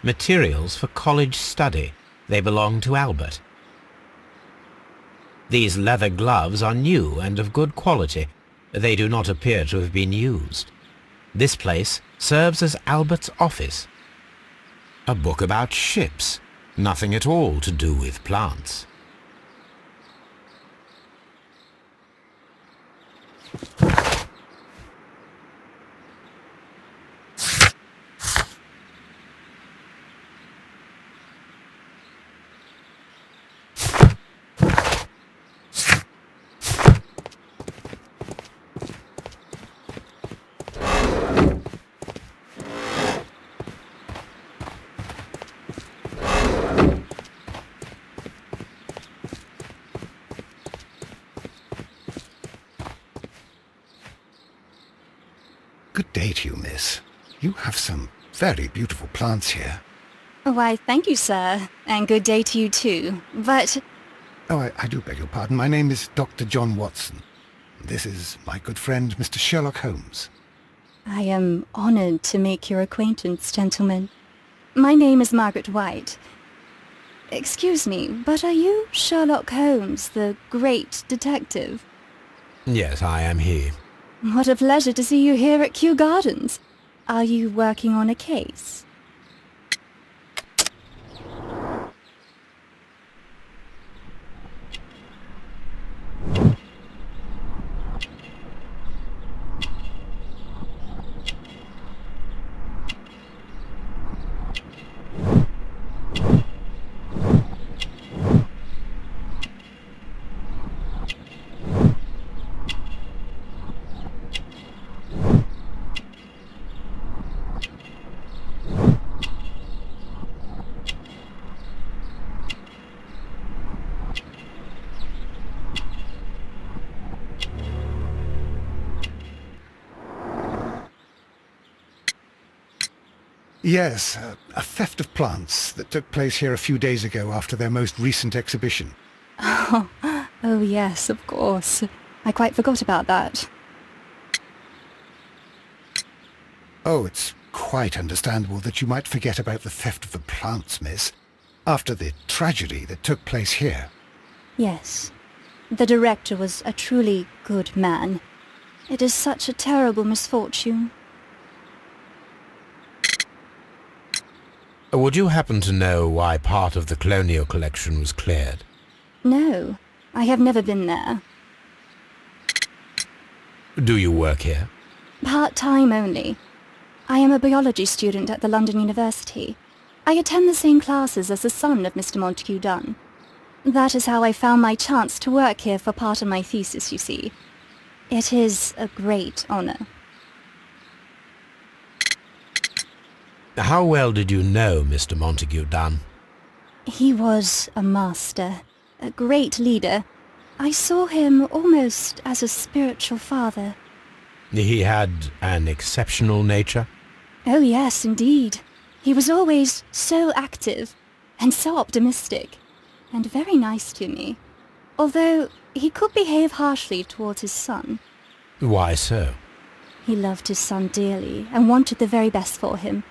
materials for college study. They belong to Albert. These leather gloves are new and of good quality. They do not appear to have been used. This place serves as Albert's office. A book about ships. Nothing at all to do with plants. Good day to you, miss. You have some very beautiful plants here. Why, thank you, sir, and good day to you too, but... Oh, I do beg your pardon. My name is Dr. John Watson. This is my good friend, Mr. Sherlock Holmes. I am honoured to make your acquaintance, gentlemen. My name is Margaret White. Excuse me, but are you Sherlock Holmes, the great detective? Yes, I am he. What a pleasure to see you here at Kew Gardens. Are you working on a case? Yes, a theft of plants that took place here a few days ago after their most recent exhibition. Oh yes, of course. I quite forgot about that. Oh, it's quite understandable that you might forget about the theft of the plants, miss, after the tragedy that took place here. Yes. The director was a truly good man. It is such a terrible misfortune. Would you happen to know why part of the colonial collection was cleared? No, I have never been there. Do you work here? Part-time only. I am a biology student at the London University. I attend the same classes as the son of Mr. Montague Dunn. That is how I found my chance to work here for part of my thesis, you see. It is a great honour. How well did you know Mr. Montague Dunn? He was a master, a great leader. I saw him almost as a spiritual father. He had an exceptional nature? Oh yes, indeed. He was always so active and so optimistic, and very nice to me, although he could behave harshly towards his son. Why so? He loved his son dearly and wanted the very best for him.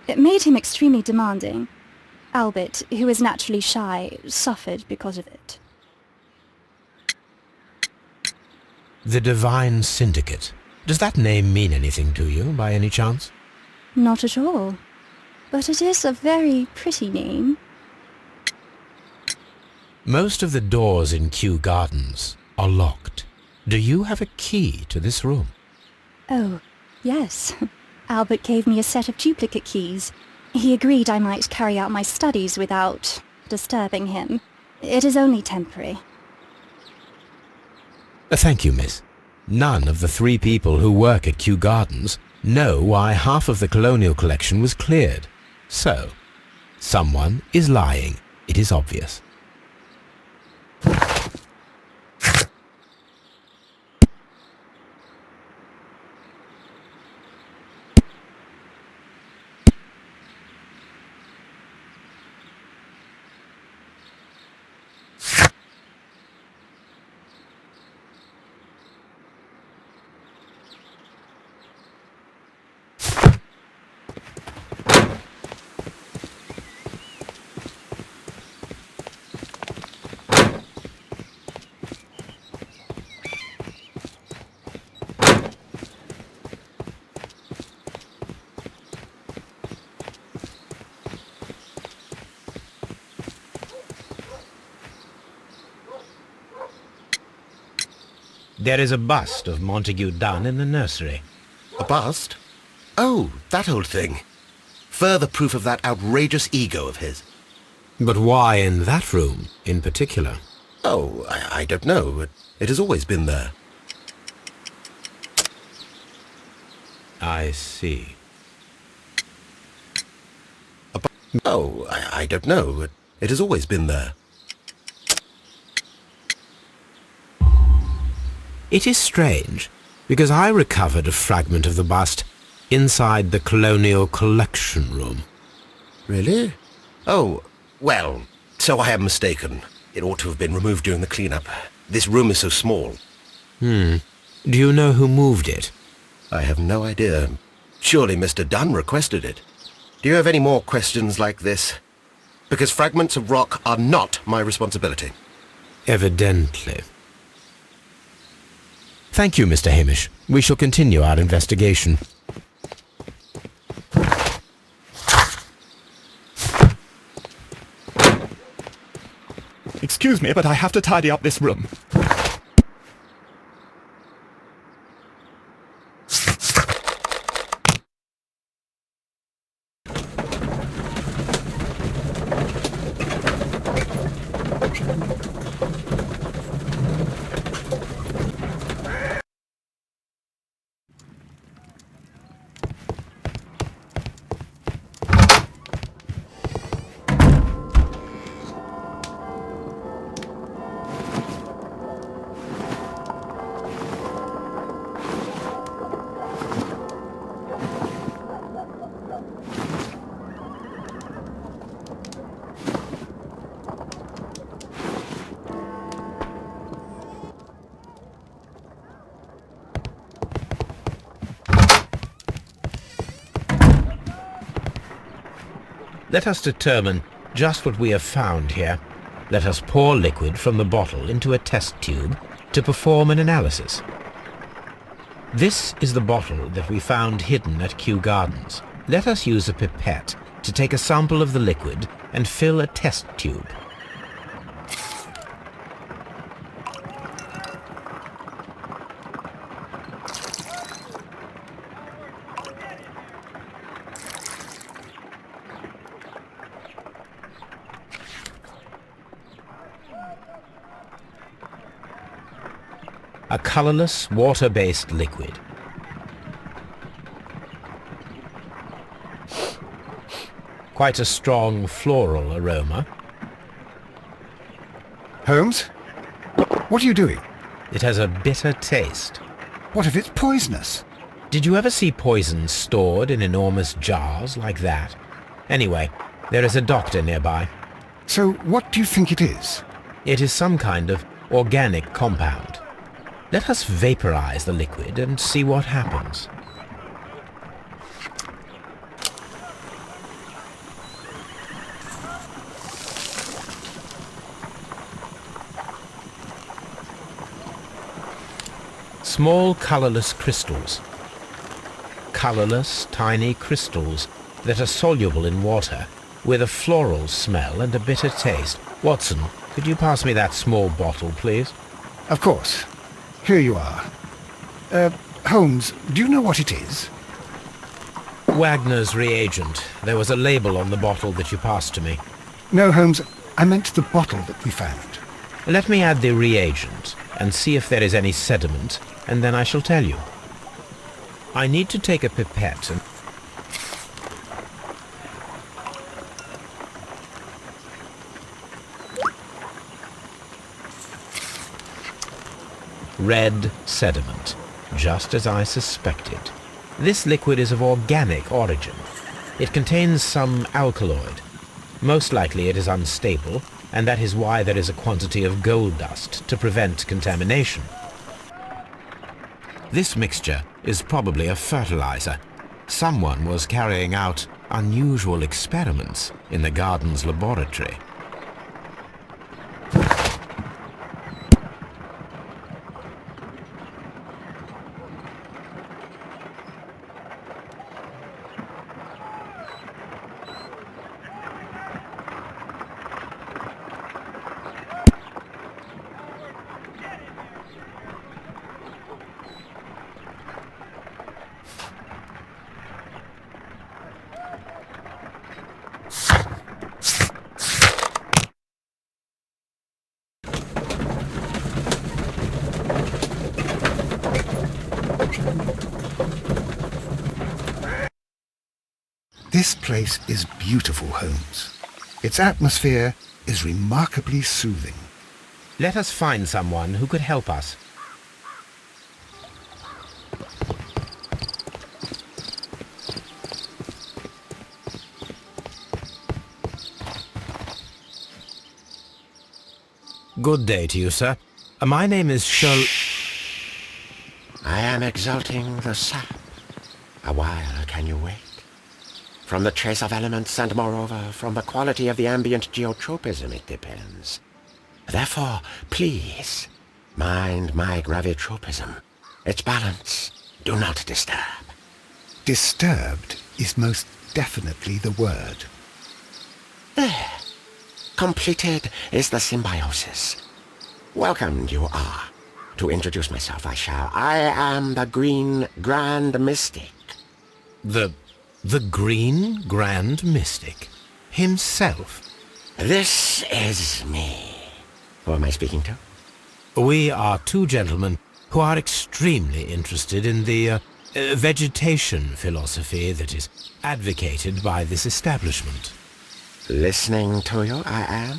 It made him extremely demanding. Albert, who is naturally shy, suffered because of it. The Divine Syndicate. Does that name mean anything to you, by any chance? Not at all. But it is a very pretty name. Most of the doors in Kew Gardens are locked. Do you have a key to this room? Oh, yes. Albert gave me a set of duplicate keys. He agreed I might carry out my studies without disturbing him. It is only temporary. Thank you, miss. None of the 3 people who work at Kew Gardens know why half of the colonial collection was cleared. So, someone is lying. It is obvious. There is a bust of Montague Dunn in the nursery. A bust? Oh, that old thing. Further proof of that outrageous ego of his. But why in that room, in particular? Oh, I don't know. It has always been there. I see. Oh, I don't know. It has always been there. It is strange, because I recovered a fragment of the bust inside the Colonial Collection Room. Really? Oh, well, so I am mistaken. It ought to have been removed during the clean-up. This room is so small. Do you know who moved it? I have no idea. Surely Mr. Dunn requested it. Do you have any more questions like this? Because fragments of rock are not my responsibility. Evidently. Thank you, Mr. Hamish. We shall continue our investigation. Excuse me, but I have to tidy up this room. Let us determine just what we have found here. Let us pour liquid from the bottle into a test tube to perform an analysis. This is the bottle that we found hidden at Kew Gardens. Let us use a pipette to take a sample of the liquid and fill a test tube. A colorless, water-based liquid. Quite a strong floral aroma. Holmes? What are you doing? It has a bitter taste. What if it's poisonous? Did you ever see poison stored in enormous jars like that? Anyway, there is a doctor nearby. So what do you think it is? It is some kind of organic compound. Let us vaporize the liquid and see what happens. Small colorless crystals. Colorless, tiny crystals that are soluble in water, with a floral smell and a bitter taste. Watson, could you pass me that small bottle, please? Of course. Here you are. Holmes, do you know what it is? Wagner's reagent. There was a label on the bottle that you passed to me. No, Holmes, I meant the bottle that we found. Let me add the reagent and see if there is any sediment, and then I shall tell you. I need to take a pipette and... Red sediment, just as I suspected. This liquid is of organic origin. It contains some alkaloid. Most likely it is unstable, and that is why there is a quantity of gold dust to prevent contamination. This mixture is probably a fertilizer. Someone was carrying out unusual experiments in the garden's laboratory. This place is beautiful, Holmes. Its atmosphere is remarkably soothing. Let us find someone who could help us. Good day to you, sir. My name is I am exalting the sap. A while can you wait? From the trace of elements and moreover from the quality of the ambient geotropism it depends. Therefore, please, mind my gravitropism. Its balance, do not disturb. Disturbed is most definitely the word. There. Completed is the symbiosis. Welcomed you are. To introduce myself I shall. I am the Green Grand Mystic. The Green Grand Mystic himself. This is me. Who am I speaking to? We are two gentlemen who are extremely interested in the vegetation philosophy that is advocated by this establishment. Listening to you, I am.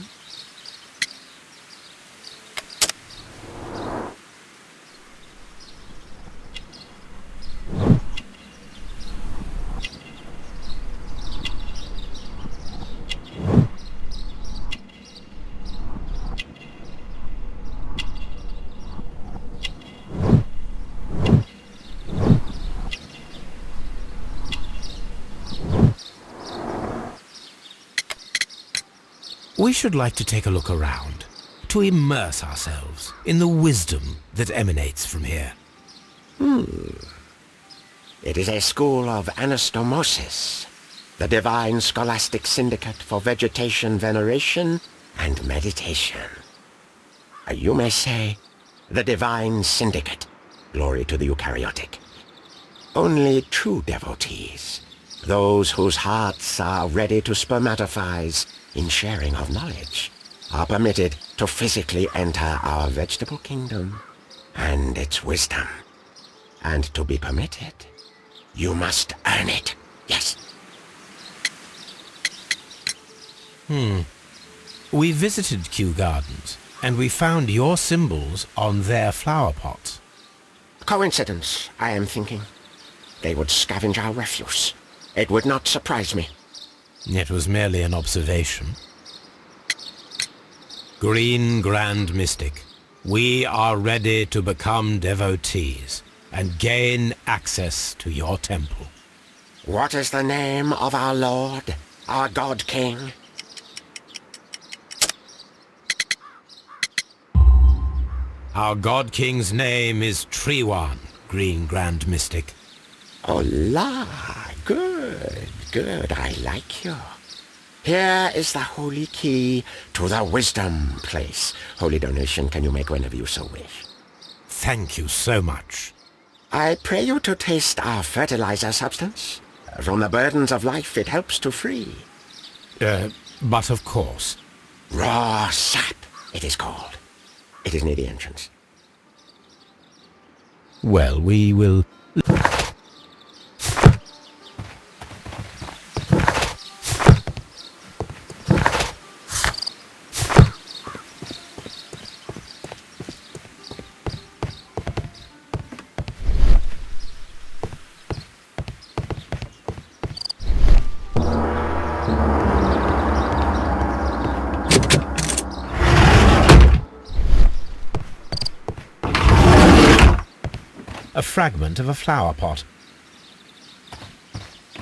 We should like to take a look around, to immerse ourselves in the wisdom that emanates from here. It is a school of anastomosis, the divine scholastic syndicate for vegetation veneration and meditation. You may say, the divine syndicate, glory to the eukaryotic. Only true devotees, those whose hearts are ready to spermatophize in sharing of knowledge, are permitted to physically enter our vegetable kingdom and its wisdom. And to be permitted, you must earn it. Yes. We visited Kew Gardens, and we found your symbols on their flower pots. Coincidence, I am thinking. They would scavenge our refuse. It would not surprise me. It was merely an observation. Green Grand Mystic, we are ready to become devotees and gain access to your temple. What is the name of our Lord, our God King? Our God King's name is Treewan, Green Grand Mystic. Oh la, good, good, I like you. Here is the holy key to the wisdom place. Holy donation can you make whenever you so wish. Thank you so much. I pray you to taste our fertilizer substance. From the burdens of life it helps to free. But of course. Raw sap, it is called. It is near the entrance. Well, we will... A fragment of a flower pot.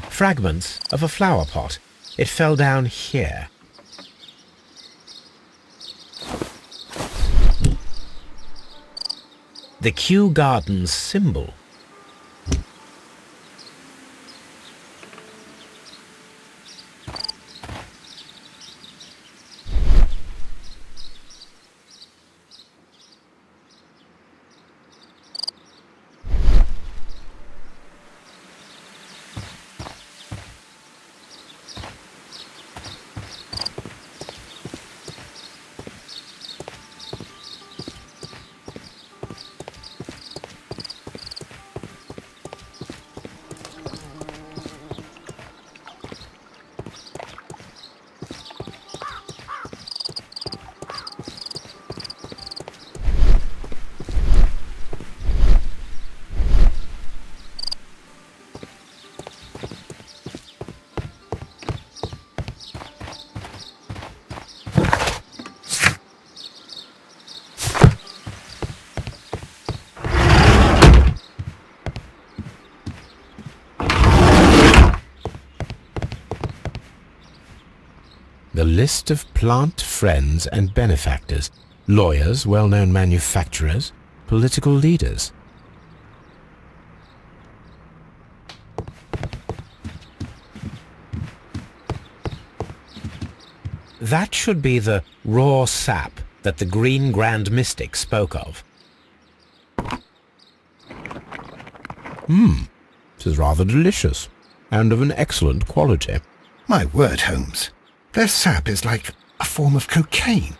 Fragments of a flower pot. It fell down here. The Kew Gardens symbol. The list of plant friends and benefactors, lawyers, well-known manufacturers, political leaders. That should be the raw sap that the Green Grand Mystic spoke of. It is rather delicious, and of an excellent quality. My word, Holmes. Their sap is like a form of cocaine.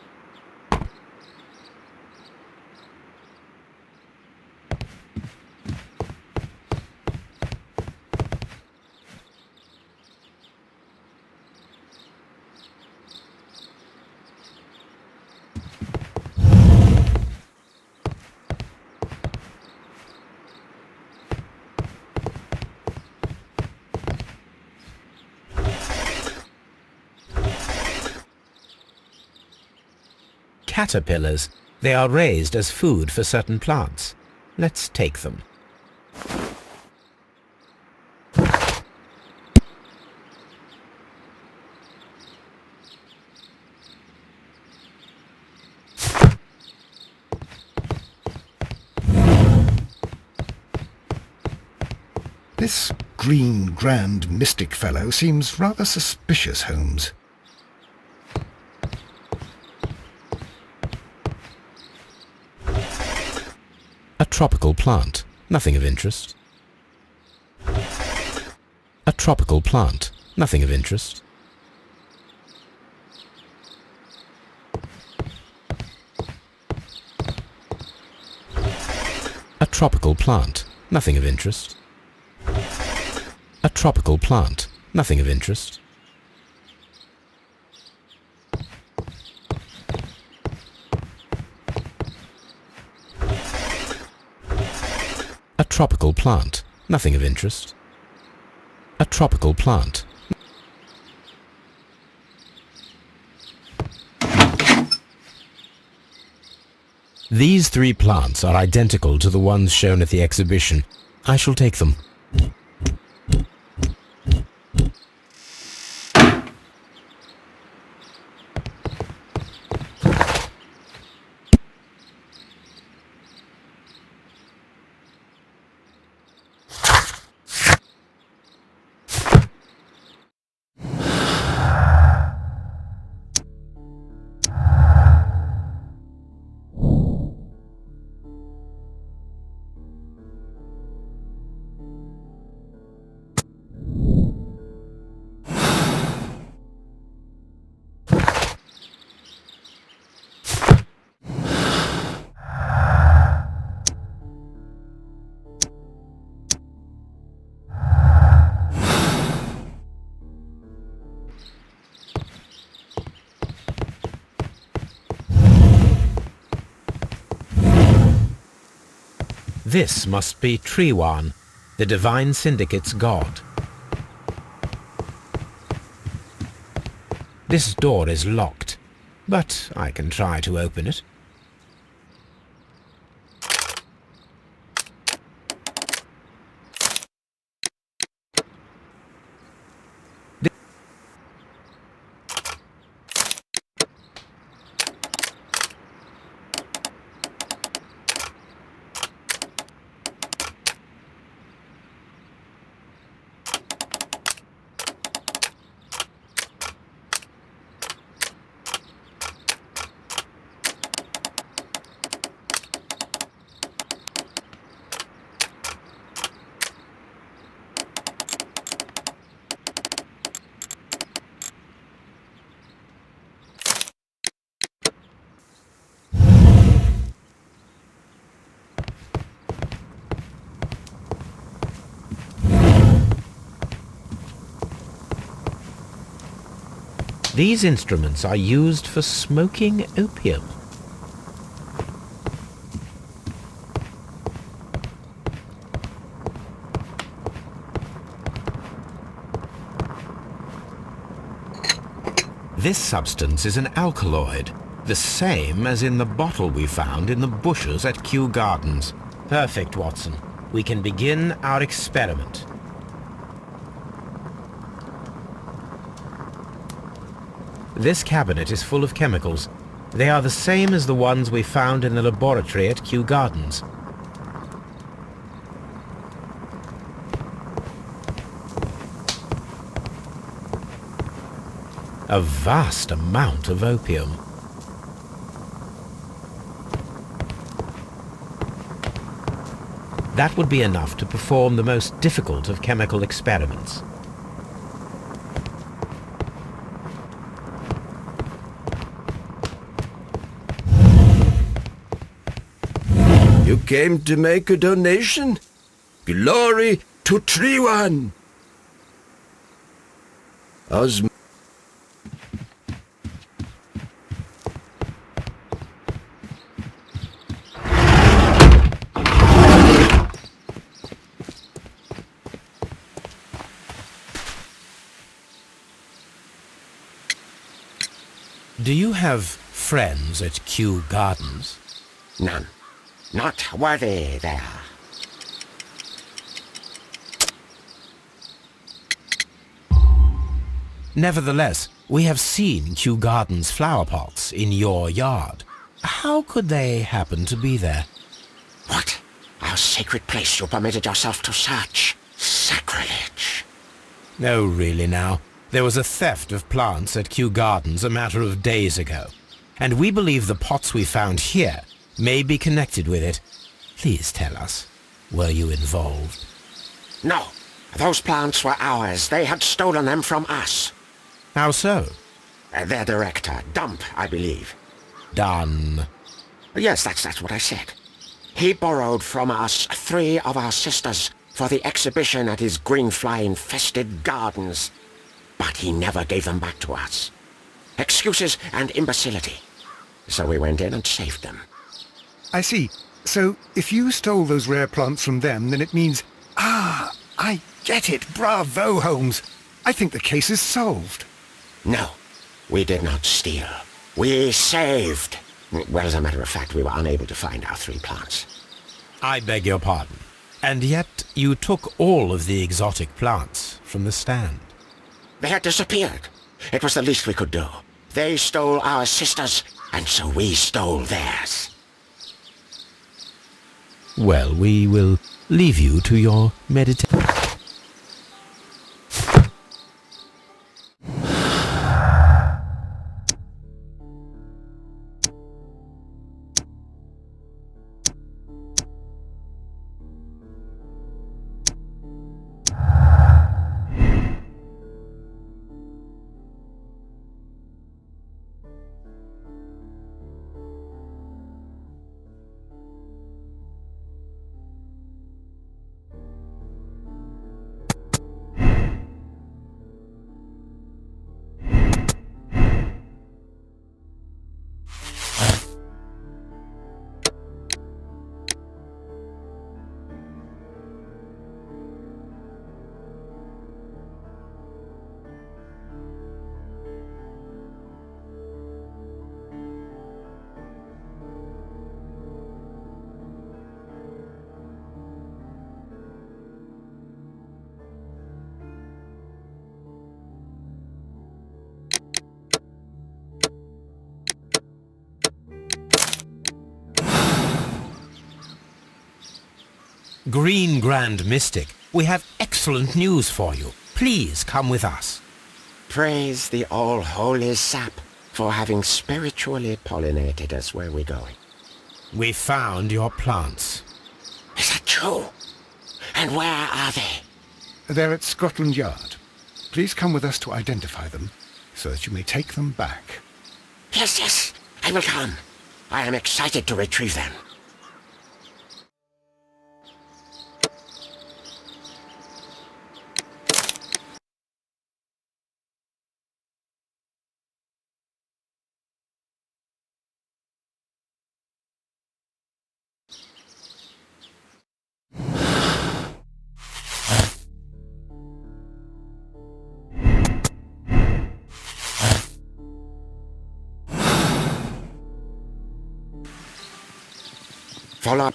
Caterpillars. They are raised as food for certain plants. Let's take them. This Green Grand Mystic fellow seems rather suspicious, Holmes. A tropical plant. Nothing of interest. A tropical plant. Nothing of interest. A tropical plant. Nothing of interest. A tropical plant. Nothing of interest. A tropical plant. Nothing of interest. A tropical plant. These three plants are identical to the ones shown at the exhibition. I shall take them. This must be Triwan, the Divine Syndicate's god. This door is locked, but I can try to open it. These instruments are used for smoking opium. This substance is an alkaloid, the same as in the bottle we found in the bushes at Kew Gardens. Perfect, Watson. We can begin our experiment. This cabinet is full of chemicals. They are the same as the ones we found in the laboratory at Kew Gardens. A vast amount of opium. That would be enough to perform the most difficult of chemical experiments. You came to make a donation? Glory to Triwan! Do you have friends at Kew Gardens? None. Not worthy there. Nevertheless, we have seen Kew Gardens flower pots in your yard. How could they happen to be there? What? Our sacred place you permitted yourself to search? Sacrilege! No, really now. There was a theft of plants at Kew Gardens a matter of days ago, and we believe the pots we found here may be connected with it. Please tell us, were you involved? No. Those plants were ours. They had stolen them from us. How so? Their director, Dump, I believe. Done. Yes, that's what I said. He borrowed from us 3 of our sisters for the exhibition at his greenfly-infested gardens. But he never gave them back to us. Excuses and imbecility. So we went in and saved them. I see. So, if you stole those rare plants from them, then it means... Ah, I get it. Bravo, Holmes. I think the case is solved. No, we did not steal. We saved. Well, as a matter of fact, we were unable to find our 3 plants. I beg your pardon. And yet you took all of the exotic plants from the stand. They had disappeared. It was the least we could do. They stole our sisters, and so we stole theirs. Well, we will leave you to your meditation. Green Grand Mystic, we have excellent news for you. Please come with us. Praise the all-holy sap for having spiritually pollinated us. Where are we going? We found your plants. Is that true? And where are they? They're at Scotland Yard. Please come with us to identify them, so that you may take them back. Yes, I will come. I am excited to retrieve them. Follow up.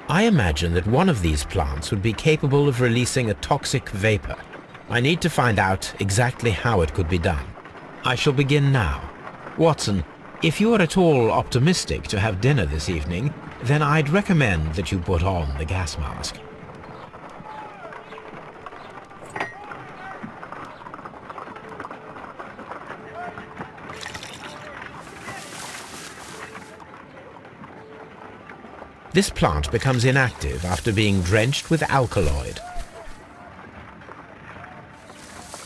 I imagine that one of these plants would be capable of releasing a toxic vapor. I need to find out exactly how it could be done. I shall begin now. Watson, if you are at all optimistic to have dinner this evening, then I'd recommend that you put on the gas mask. This plant becomes inactive after being drenched with alkaloid.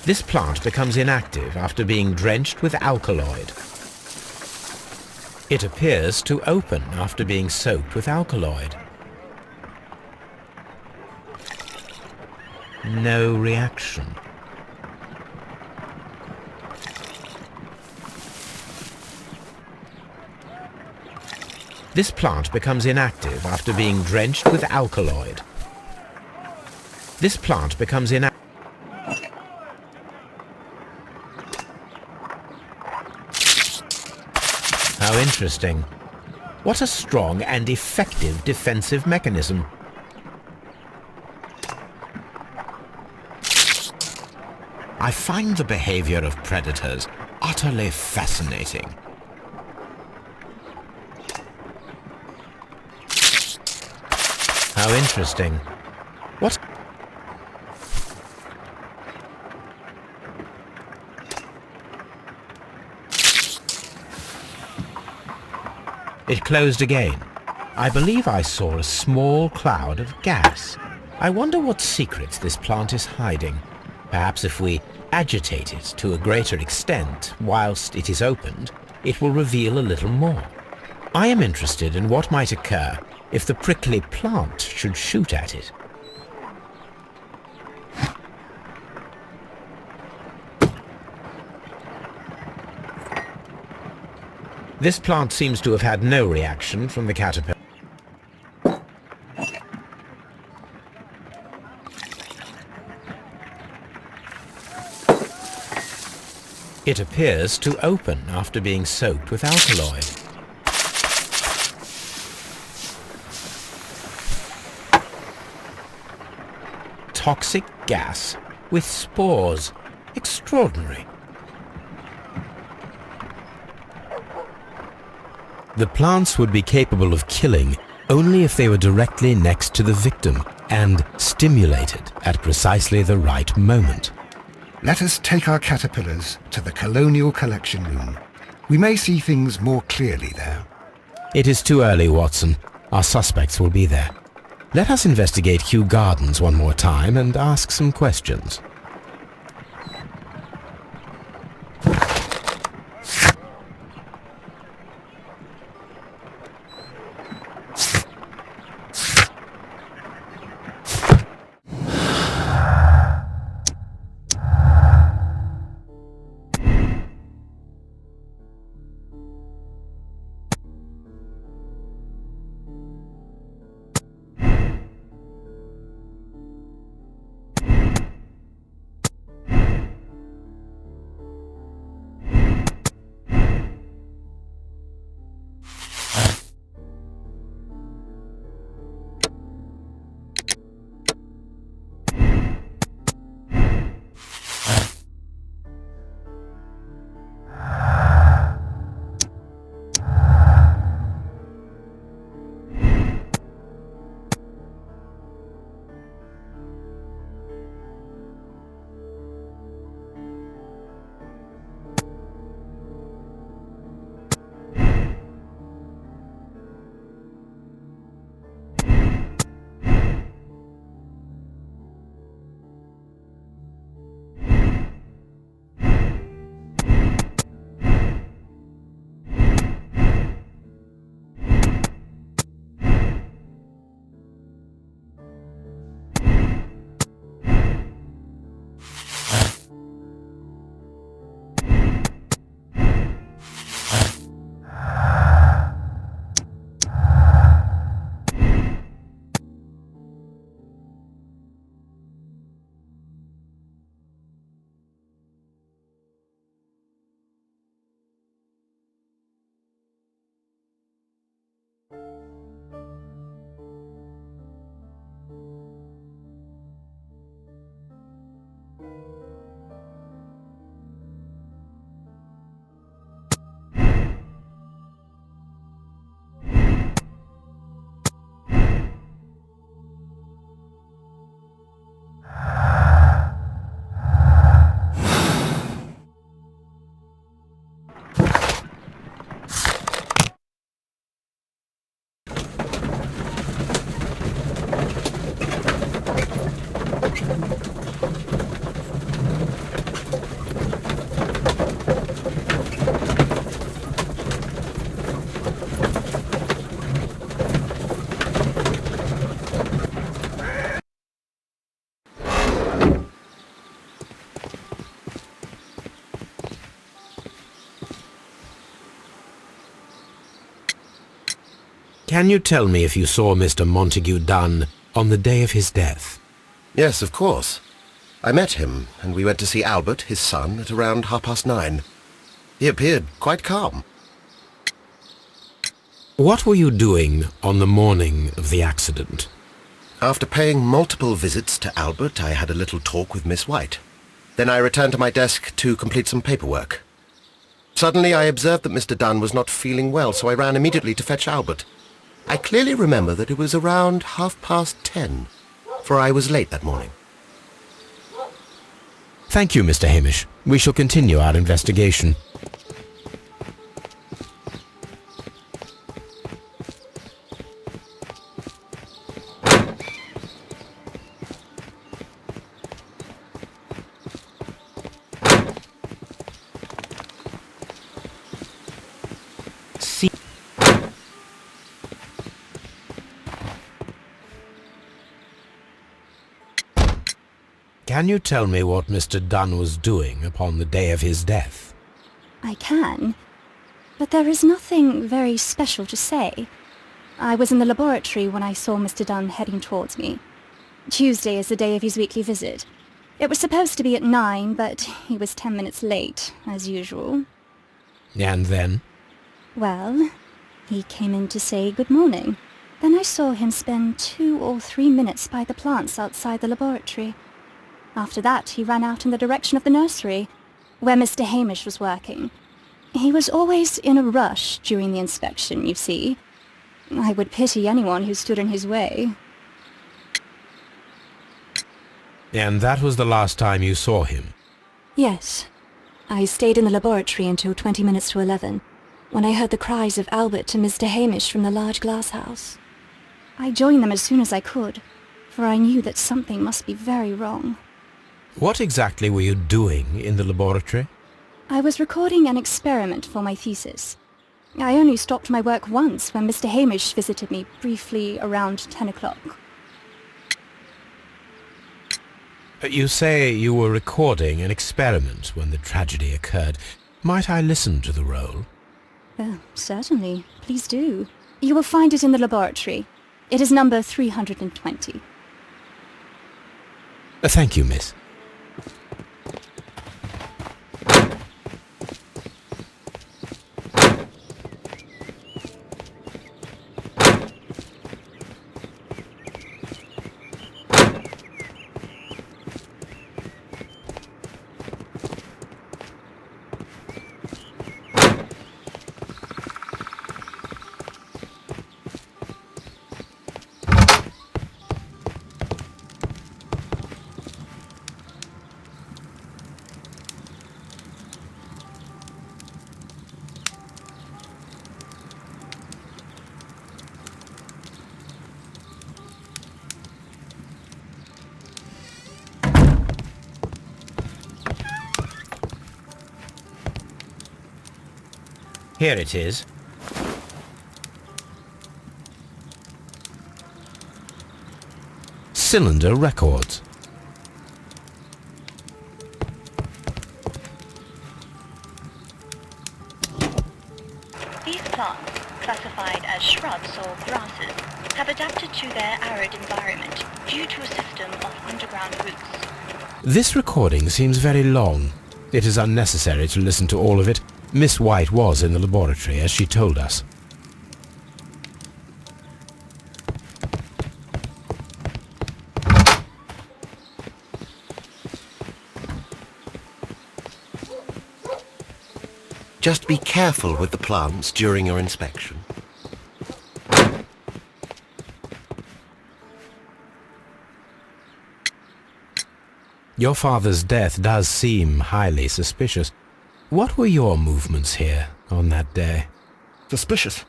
This plant becomes inactive after being drenched with alkaloid. It appears to open after being soaked with alkaloid. No reaction. This plant becomes inactive after being drenched with alkaloid. This plant becomes inactive. How interesting. What a strong and effective defensive mechanism. I find the behavior of predators utterly fascinating. How interesting. What? It closed again. I believe I saw a small cloud of gas. I wonder what secrets this plant is hiding. Perhaps if we agitate it to a greater extent whilst it is opened, it will reveal a little more. I am interested in what might occur if the prickly plant should shoot at it. This plant seems to have had no reaction from the caterpillar. It appears to open after being soaked with alkaloid. Toxic gas with spores. Extraordinary. The plants would be capable of killing only if they were directly next to the victim and stimulated at precisely the right moment. Let us take our caterpillars to the Colonial Collection Room. We may see things more clearly there. It is too early, Watson. Our suspects will be there. Let us investigate Kew Gardens one more time and ask some questions. Can you tell me if you saw Mr. Montague Dunn on the day of his death? Yes, of course. I met him, and we went to see Albert, his son, at around 9:30. He appeared quite calm. What were you doing on the morning of the accident? After paying multiple visits to Albert, I had a little talk with Miss White. Then I returned to my desk to complete some paperwork. Suddenly I observed that Mr. Dunn was not feeling well, so I ran immediately to fetch Albert. I clearly remember that it was around 10:30, for I was late that morning. Thank you, Mr. Hamish. We shall continue our investigation. Can you tell me what Mr. Dunn was doing upon the day of his death? I can, but there is nothing very special to say. I was in the laboratory when I saw Mr. Dunn heading towards me. Tuesday is the day of his weekly visit. It was supposed to be at 9, but he was 10 minutes late, as usual. And then? Well, he came in to say good morning. Then I saw him spend 2 or 3 minutes by the plants outside the laboratory. After that, he ran out in the direction of the nursery, where Mr. Hamish was working. He was always in a rush during the inspection, you see. I would pity anyone who stood in his way. And that was the last time you saw him? Yes. I stayed in the laboratory until 20 minutes to 11, when I heard the cries of Albert and Mr. Hamish from the large glass house. I joined them as soon as I could, for I knew that something must be very wrong. What exactly were you doing in the laboratory? I was recording an experiment for my thesis. I only stopped my work once when Mr. Hamish visited me briefly around 10 o'clock. You say you were recording an experiment when the tragedy occurred. Might I listen to the roll? Certainly. Please do. You will find it in the laboratory. It is number 320. Thank you, miss. Here it is. Cylinder Records. These plants, classified as shrubs or grasses, have adapted to their arid environment due to a system of underground roots. This recording seems very long. It is unnecessary to listen to all of it. Miss White was in the laboratory, as she told us. Just be careful with the plants during your inspection. Your father's death does seem highly suspicious. What were your movements here on that day? Suspicious.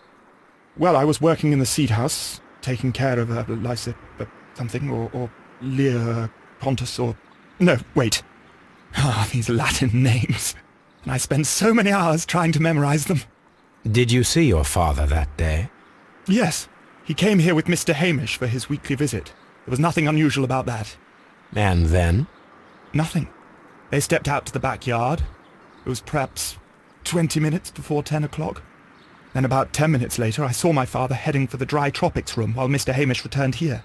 Well, I was working in the seed house, taking care of something, or Lear Pontus, or... No, wait. These Latin names. And I spent so many hours trying to memorize them. Did you see your father that day? Yes. He came here with Mr. Hamish for his weekly visit. There was nothing unusual about that. And then? Nothing. They stepped out to the backyard. It was perhaps 20 minutes before 10 o'clock. Then about 10 minutes later, I saw my father heading for the dry tropics room while Mr. Hamish returned here.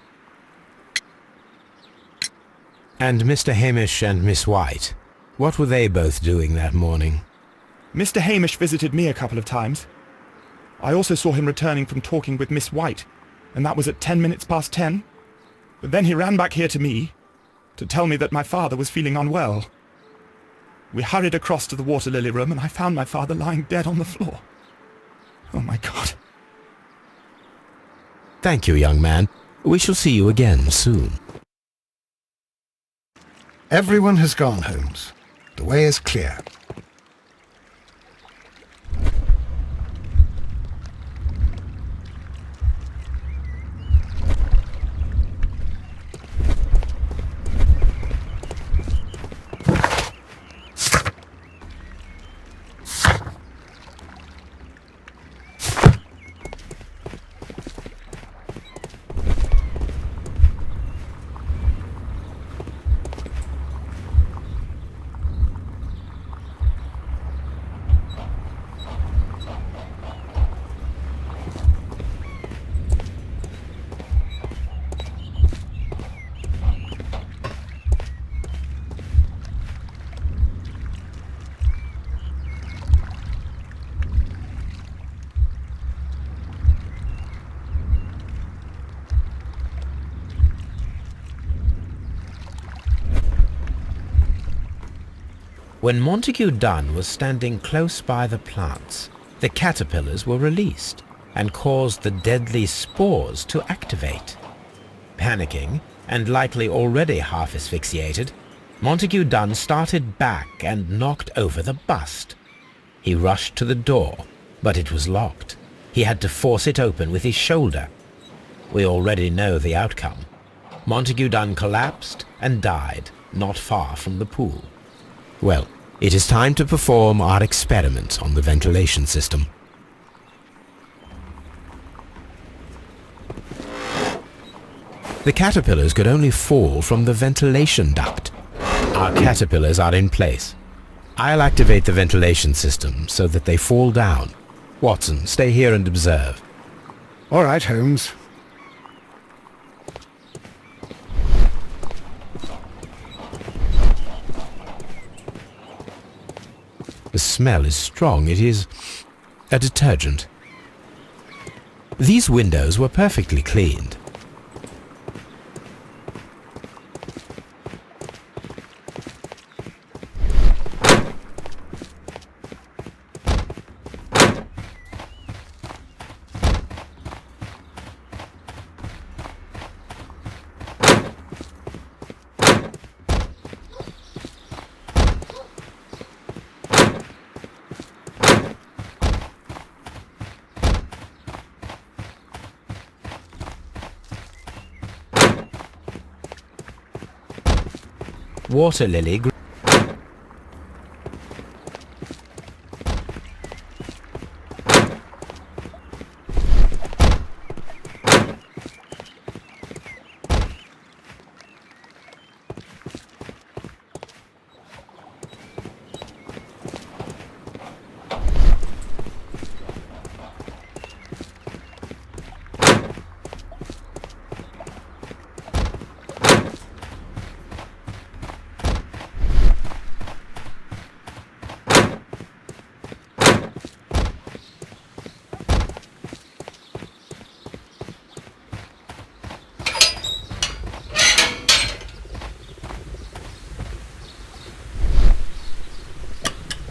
And Mr. Hamish and Miss White, what were they both doing that morning? Mr. Hamish visited me a couple of times. I also saw him returning from talking with Miss White, and that was at 10 minutes past 10. But then he ran back here to me to tell me that my father was feeling unwell. We hurried across to the water lily room, and I found my father lying dead on the floor. Oh, my God. Thank you, young man. We shall see you again soon. Everyone has gone, Holmes. The way is clear. When Montague Dunn was standing close by the plants, the caterpillars were released and caused the deadly spores to activate. Panicking, and likely already half asphyxiated, Montague Dunn started back and knocked over the bust. He rushed to the door, but it was locked. He had to force it open with his shoulder. We already know the outcome. Montague Dunn collapsed and died not far from the pool. Well, it is time to perform our experiment on the ventilation system. The caterpillars could only fall from the ventilation duct. Our caterpillars are in place. I'll activate the ventilation system so that they fall down. Watson, stay here and observe. All right, Holmes. The smell is strong. It is a detergent. These windows were perfectly cleaned. Water lily.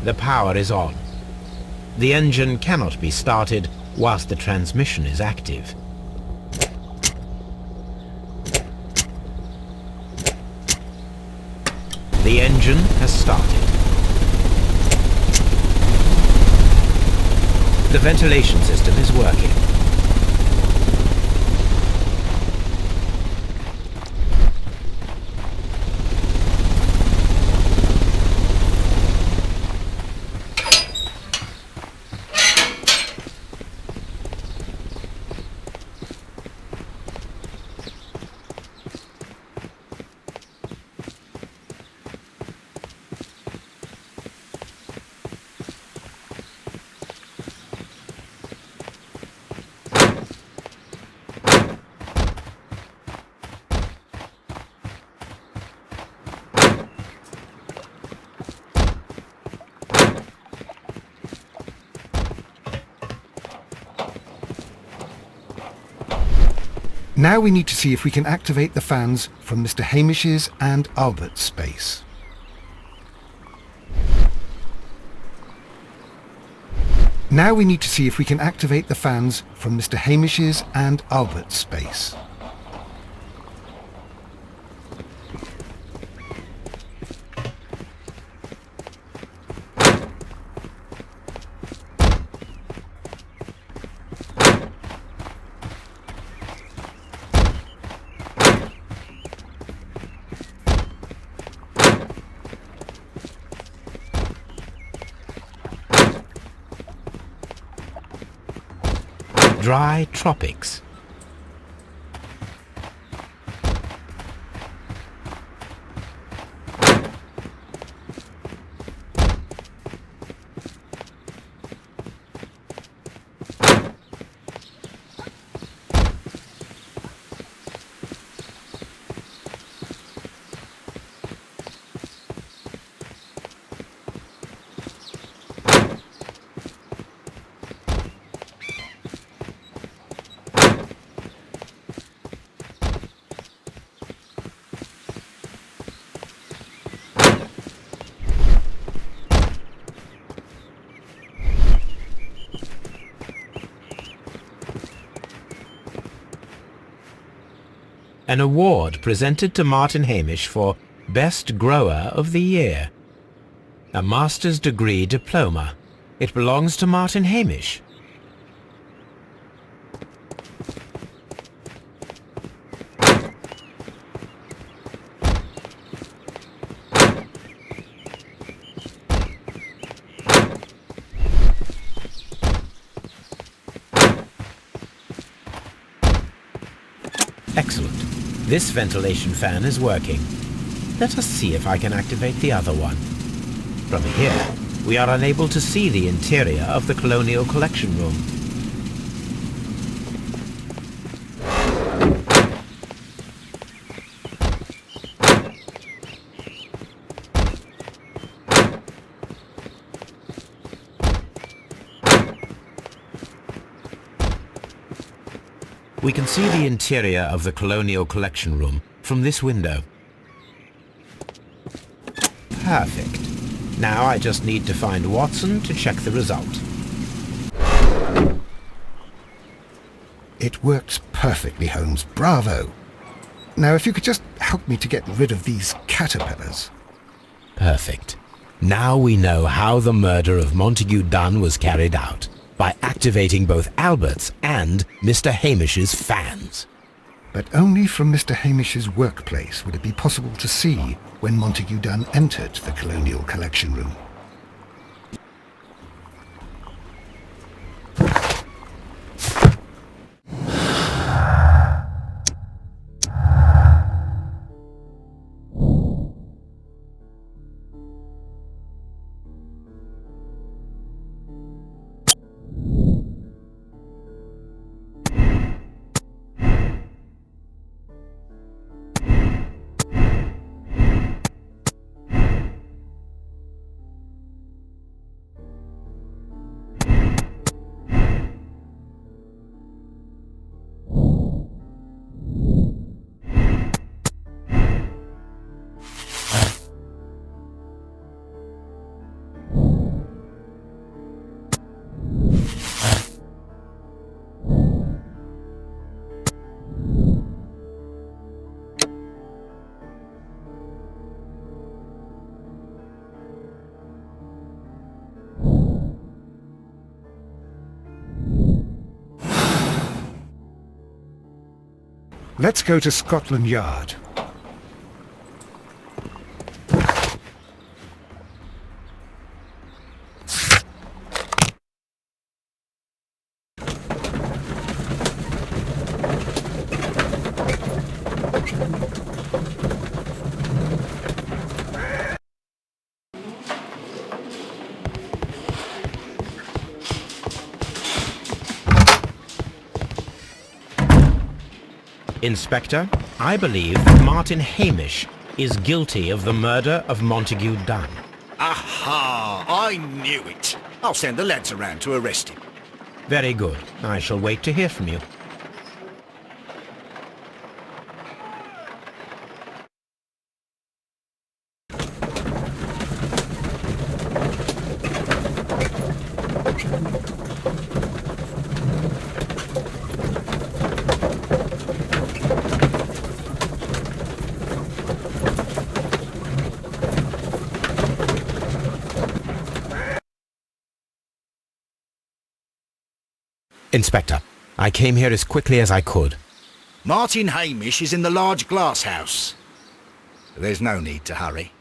The power is on. The engine cannot be started whilst the transmission is active. The engine has started. The ventilation system is working. Now we need to see if we can activate the fans from Mr. Hamish's and Albert's space. Now we need to see if we can activate the fans from Mr. Hamish's and Albert's space. Dry tropics. An award presented to Martin Hamish for Best Grower of the Year. A master's degree diploma. It belongs to Martin Hamish. Excellent. This ventilation fan is working. Let us see if I can activate the other one. From here, we are unable to see the interior of the Colonial Collection Room. We can see the interior of the Colonial Collection Room from this window. Perfect. Now I just need to find Watson to check the result. It works perfectly, Holmes. Bravo. Now, if you could just help me to get rid of these caterpillars. Perfect. Now we know how the murder of Montague Dunn was carried out, by activating both Albert's and Mr. Hamish's fans. But only from Mr. Hamish's workplace would it be possible to see when Montague Dunn entered the Colonial Collection Room. Let's go to Scotland Yard. Inspector, I believe Martin Hamish is guilty of the murder of Montague Dunn. Aha! I knew it. I'll send the lads around to arrest him. Very good. I shall wait to hear from you. Inspector, I came here as quickly as I could. Martin Hamish is in the large glass house. There's no need to hurry.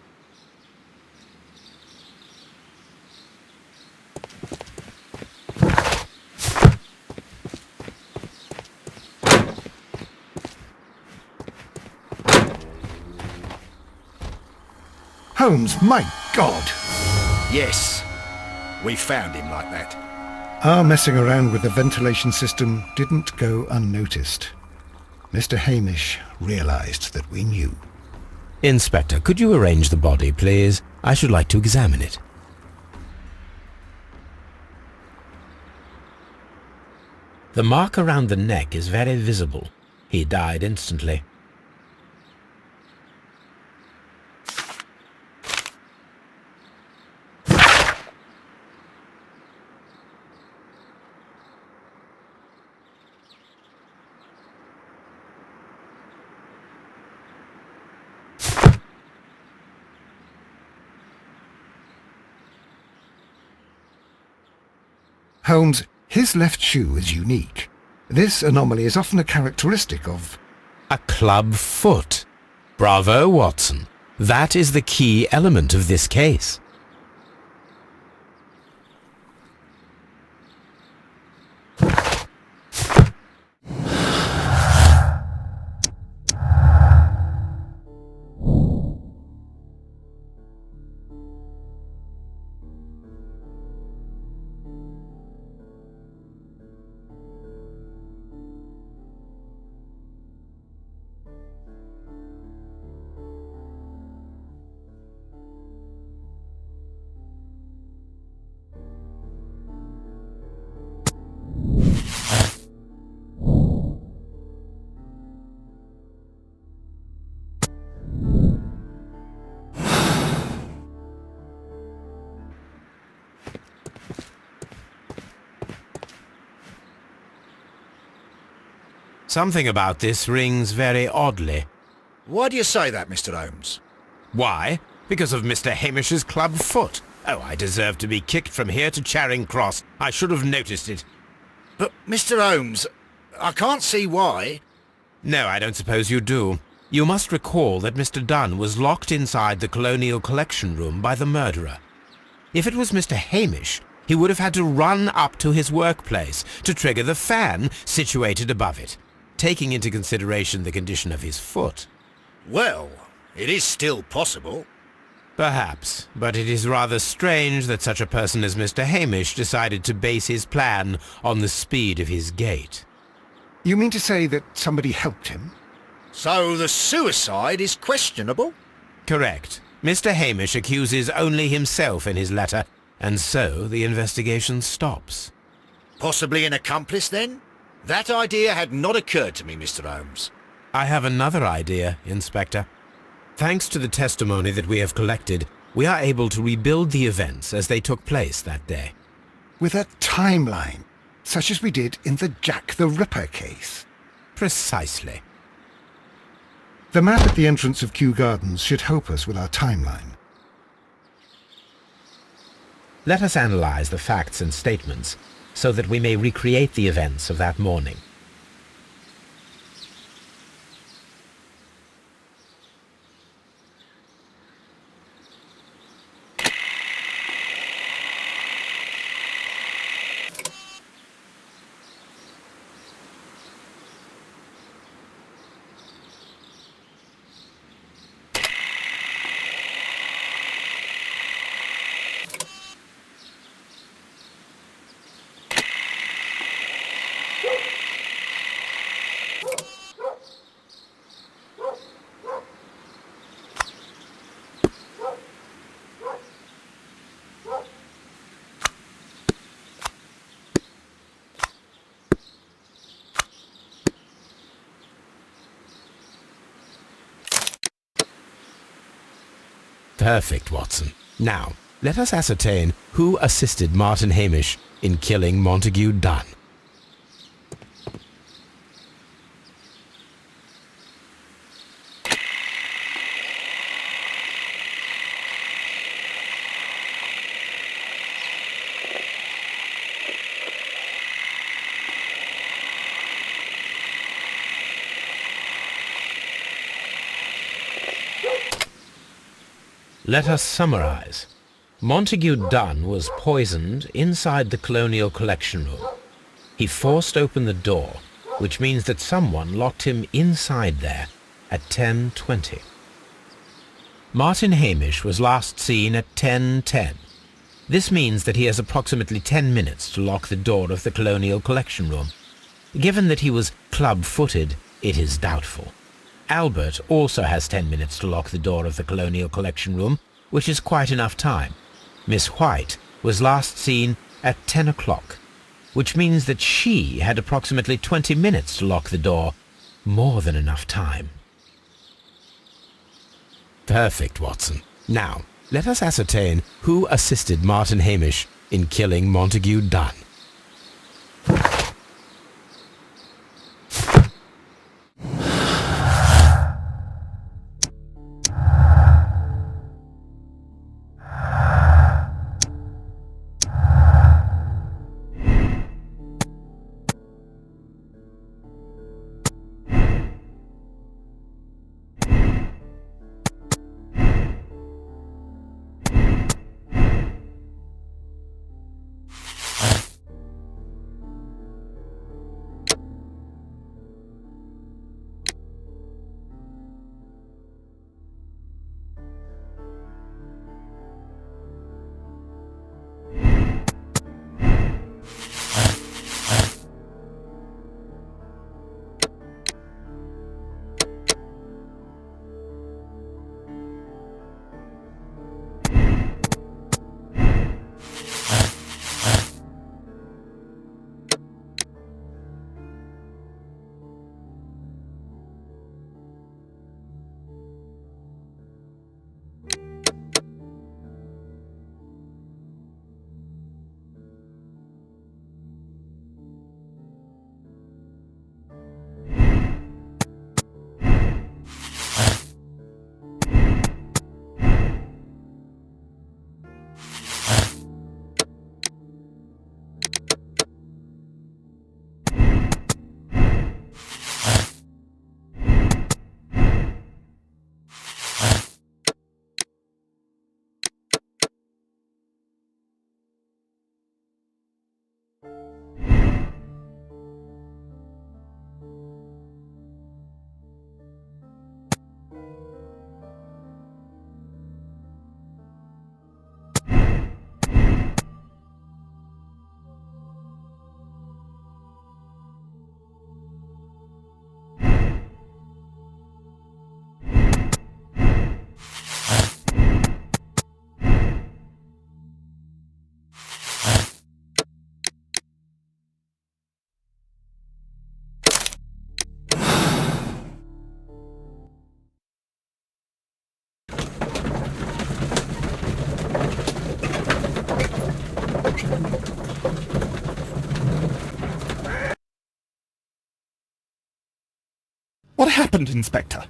Holmes, my God! Yes, we found him like that. Our messing around with the ventilation system didn't go unnoticed. Mr. Hamish realized that we knew. Inspector, could you arrange the body, please? I should like to examine it. The mark around the neck is very visible. He died instantly. Holmes, his left shoe is unique. This anomaly is often a characteristic of... A club foot. Bravo, Watson. That is the key element of this case. Something about this rings very oddly. Why do you say that, Mr. Holmes? Why? Because of Mr. Hamish's club foot. Oh, I deserve to be kicked from here to Charing Cross. I should have noticed it. But, Mr. Holmes, I can't see why. No, I don't suppose you do. You must recall that Mr. Dunn was locked inside the Colonial Collection Room by the murderer. If it was Mr. Hamish, he would have had to run up to his workplace to trigger the fan situated above it, taking into consideration the condition of his foot. Well, it is still possible. Perhaps, but it is rather strange that such a person as Mr. Hamish decided to base his plan on the speed of his gait. You mean to say that somebody helped him? So the suicide is questionable? Correct. Mr. Hamish accuses only himself in his letter, and so the investigation stops. Possibly an accomplice, then? That idea had not occurred to me, Mr. Holmes. I have another idea, Inspector. Thanks to the testimony that we have collected, we are able to rebuild the events as they took place that day. With a timeline, such as we did in the Jack the Ripper case. Precisely. The map at the entrance of Kew Gardens should help us with our timeline. Let us analyze the facts and statements so that we may recreate the events of that morning. Perfect, Watson. Now, let us ascertain who assisted Martin Hamish in killing Montague Dunn. Let us summarize. Montague Dunn was poisoned inside the Colonial Collection Room. He forced open the door, which means that someone locked him inside there at 10:20. Martin Hamish was last seen at 10:10. This means that he has approximately 10 minutes to lock the door of the Colonial Collection Room. Given that he was club-footed, it is doubtful. Albert also has 10 minutes to lock the door of the Colonial Collection Room, which is quite enough time. Miss White was last seen at 10 o'clock, which means that she had approximately 20 minutes to lock the door. More than enough time. Perfect, Watson. Now, let us ascertain who assisted Martin Hamish in killing Montague Dunn. What happened, Inspector?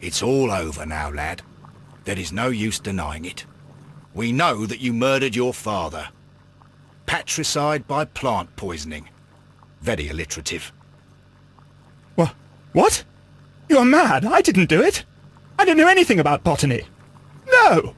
It's all over now, lad. There is no use denying it. We know that you murdered your father. Patricide by plant poisoning. Very alliterative. What? You're mad. I didn't do it. I don't know anything about botany. No!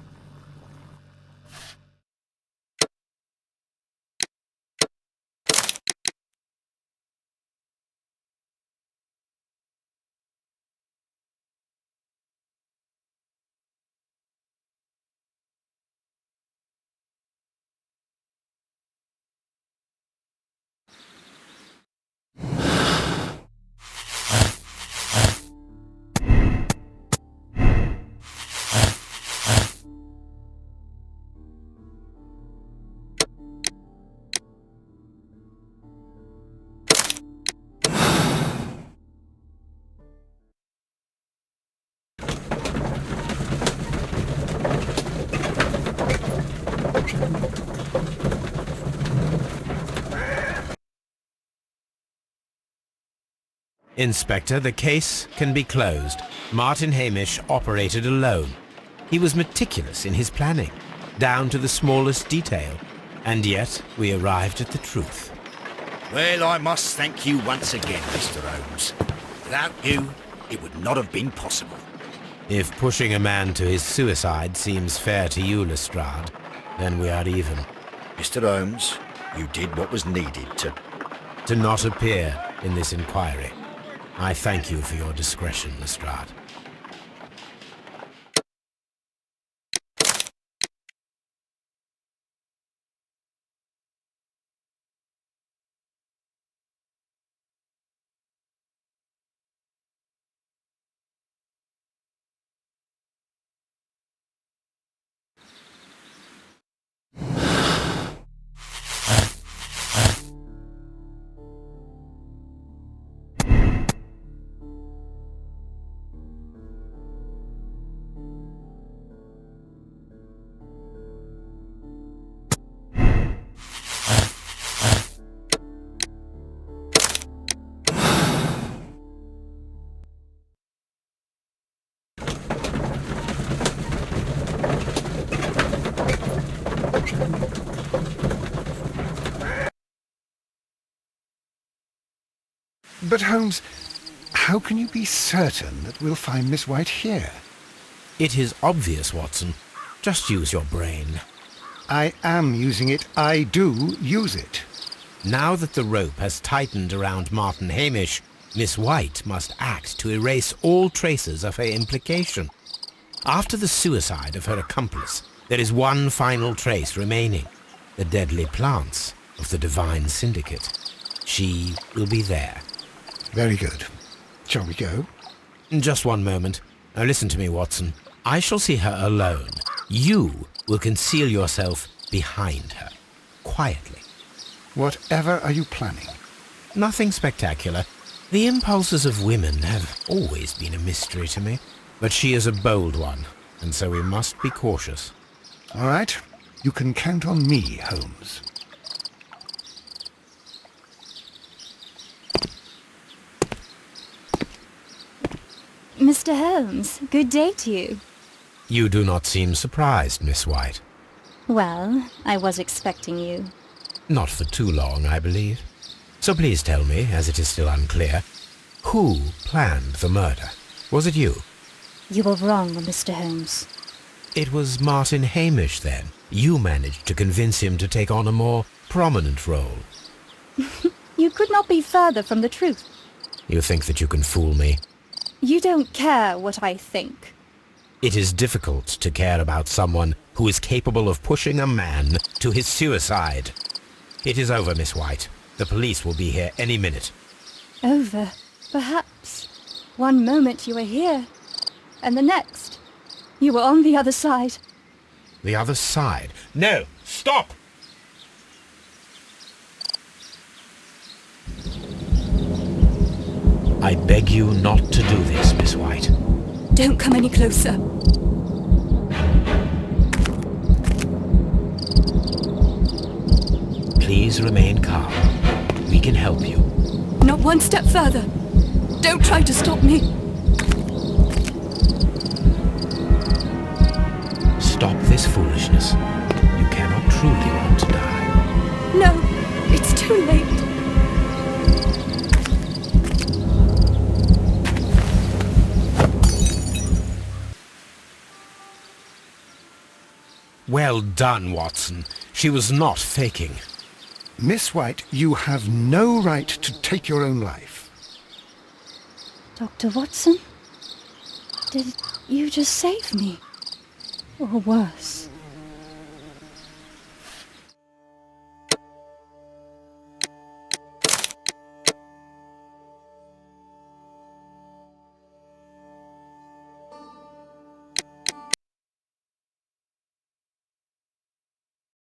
Inspector, the case can be closed. Martin Hamish operated alone. He was meticulous in his planning, down to the smallest detail, and yet we arrived at the truth. Well, I must thank you once again, Mr. Holmes. Without you, it would not have been possible. If pushing a man to his suicide seems fair to you, Lestrade, then we are even. Mr. Holmes, you did what was needed to not appear in this inquiry. I thank you for your discretion, Lestrade. But Holmes, how can you be certain that we'll find Miss White here? It is obvious, Watson. Just use your brain. I am using it. I do use it. Now that the rope has tightened around Martin Hamish, Miss White must act to erase all traces of her implication. After the suicide of her accomplice, there is one final trace remaining, the deadly plants of the Divine Syndicate. She will be there. Very good. Shall we go? Just one moment. Now listen to me, Watson. I shall see her alone. You will conceal yourself behind her, quietly. Whatever are you planning? Nothing spectacular. The impulses of women have always been a mystery to me. But she is a bold one, and so we must be cautious. All right. You can count on me, Holmes. Mr. Holmes, good day to you. You do not seem surprised, Miss White. Well, I was expecting you. Not for too long, I believe. So please tell me, as it is still unclear, who planned the murder? Was it you? You were wrong, Mr. Holmes. It was Martin Hamish, then. You managed to convince him to take on a more prominent role. You could not be further from the truth. You think that you can fool me? You don't care what I think. It is difficult to care about someone who is capable of pushing a man to his suicide. It is over, Miss White. The police will be here any minute. Over, perhaps. One moment you were here, and the next, you were on the other side. The other side? No! Stop! I beg you not to do this, Miss White. Don't come any closer. Please remain calm. We can help you. Not one step further. Don't try to stop me. Stop this foolishness. You cannot truly want to die. No, it's too late. Well done, Watson. She was not faking. Miss White, you have no right to take your own life. Dr. Watson? Did you just save me? Or worse?